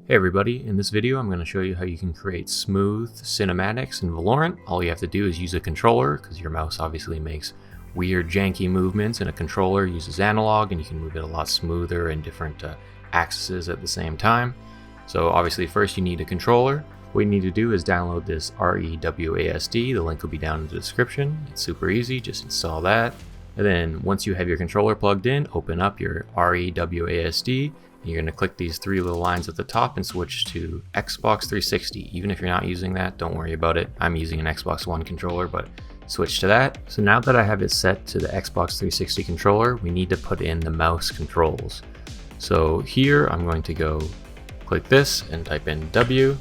Hey everybody, in this video I'm going to show you how you can create smooth cinematics in Valorant. All you have to do is use a controller, because your mouse obviously makes weird janky movements, and a controller uses analog and you can move it a lot smoother in different axes at the same time. So obviously first you need a controller. What you need to do is download this reWASD, the link will be down in the description. It's super easy, just install that. And then once you have your controller plugged in, open up your reWASD. You're going to click these three little lines at the top and switch to Xbox 360. Even if you're not using that, don't worry about it. I'm using an Xbox One controller, but switch to that. So now that I have it set to the Xbox 360 controller, we need to put in the mouse controls. So here I'm going to go click this and type in W,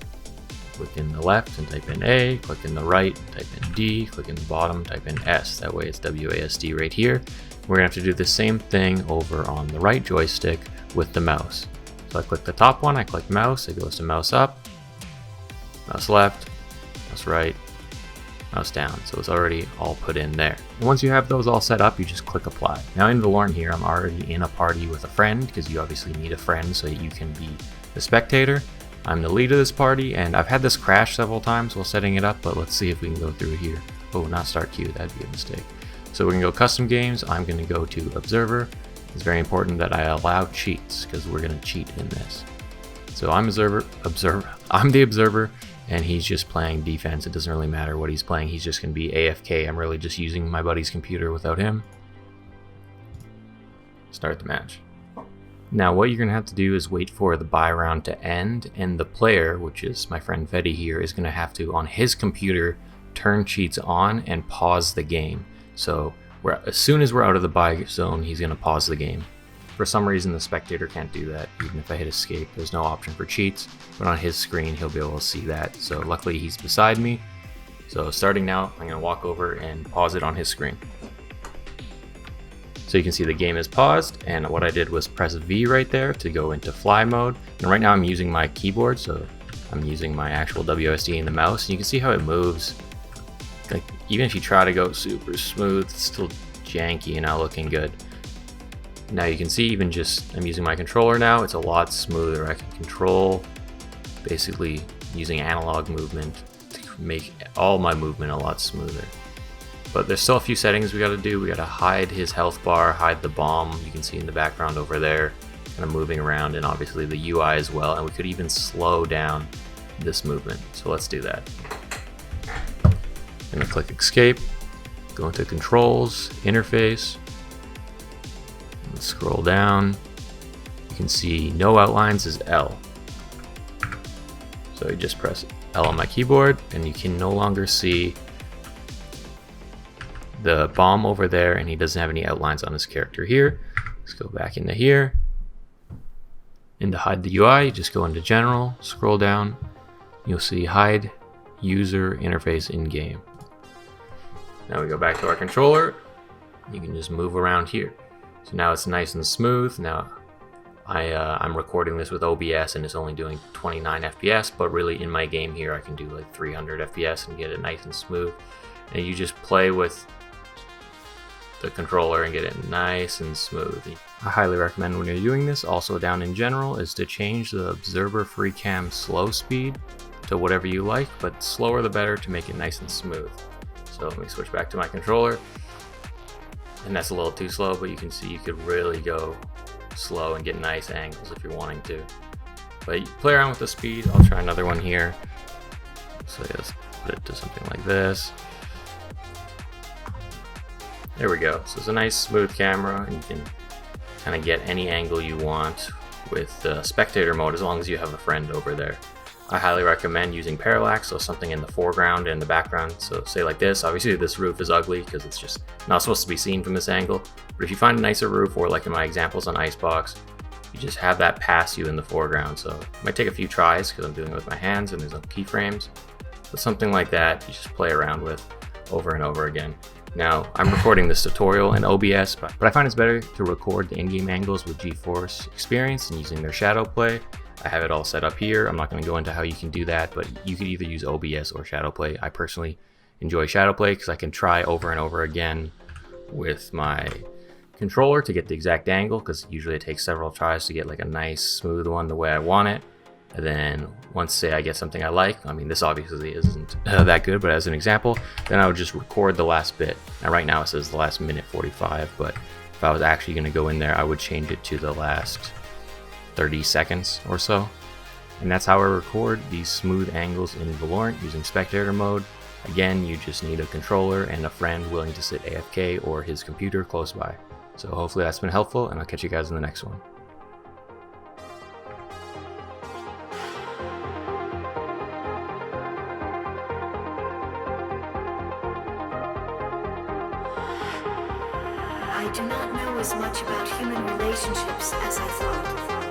click in the left and type in A, click in the right, type in D, click in the bottom, type in S. That way it's WASD right here. We're going to have to do the same thing over on the right joystick with the mouse. So I click the top one, I click mouse, it goes to mouse up, mouse left, mouse right, mouse down. So it's already all put in there. And once you have those all set up, you just click apply. Now in Valorant here, I'm already in a party with a friend, because you obviously need a friend so that you can be the spectator. I'm the lead of this party, and I've had this crash several times while setting it up, but let's see if we can go through here. Oh, not start queue, that'd be a mistake. So we're gonna go custom games. I'm gonna go to observer. It's very important that I allow cheats, because we're going to cheat in this. So I'm I'm the observer, and he's just playing defense. It doesn't really matter what he's playing. He's just going to be AFK. I'm really just using my buddy's computer without him. Start the match. Now what you're going to have to do is wait for the buy round to end, and the player, which is my friend Fetty here, is going to have to, on his computer, turn cheats on and pause the game. So as soon as we're out of the buy zone, he's going to pause the game. For some reason, the spectator can't do that. Even if I hit escape, there's no option for cheats, but on his screen, he'll be able to see that. So luckily, he's beside me. So starting now, I'm going to walk over and pause it on his screen. So you can see the game is paused, and what I did was press V right there to go into fly mode. And right now I'm using my keyboard, so I'm using my actual WSD and the mouse, and you can see how it moves. Like, even if you try to go super smooth, it's still janky and not looking good. Now you can see, even just I'm using my controller now, it's a lot smoother. I can control basically using analog movement to make all my movement a lot smoother. But there's still a few settings we got to do. We got to hide his health bar, hide the bomb. You can see in the background over there, kind of moving around, and obviously the UI as well. And we could even slow down this movement. So let's do that. I'm going to click escape, go into controls, interface, and scroll down. You can see no outlines is L. So you just press L on my keyboard and you can no longer see the bomb over there, and he doesn't have any outlines on his character here. Let's go back into here. And to hide the UI, you just go into general, scroll down, you'll see hide user interface in game. Now we go back to our controller. You can just move around here. So now it's nice and smooth. Now I'm recording this with OBS and it's only doing 29 FPS, but really in my game here I can do like 300 FPS and get it nice and smooth. And you just play with the controller and get it nice and smooth. I highly recommend when you're doing this, also down in general, is to change the observer free cam slow speed to whatever you like, but slower the better to make it nice and smooth. So let me switch back to my controller, and that's a little too slow, but you can see you could really go slow and get nice angles if you're wanting to. But you play around with the speed. I'll try another one here. So let's put it to something like this. There we go. So it's a nice smooth camera, and you can kind of get any angle you want with spectator mode as long as you have a friend over there. I highly recommend using parallax, so something in the foreground and the background. So say like this, obviously this roof is ugly because it's just not supposed to be seen from this angle. But if you find a nicer roof, or like in my examples on Icebox, you just have that pass you in the foreground. So it might take a few tries because I'm doing it with my hands and there's no keyframes. But something like that, you just play around with over and over again. Now, I'm recording this tutorial in OBS, but I find it's better to record the in-game angles with GeForce Experience and using their shadow play. I have it all set up here. I'm not going to go into how you can do that, but you could either use OBS or Shadowplay. I personally enjoy Shadowplay because I can try over and over again with my controller to get the exact angle, because usually it takes several tries to get like a nice smooth one the way I want it. And then once, say, I get something I like, I mean, this obviously isn't that good, but as an example, then I would just record the last bit. Now right now it says the last minute 45, but if I was actually going to go in there, I would change it to the last 30 seconds or so. And that's how I record these smooth angles in Valorant using spectator mode. Again, you just need a controller and a friend willing to sit AFK or his computer close by. So hopefully that's been helpful, and I'll catch you guys in the next one. I do not know as much about human relationships as I thought.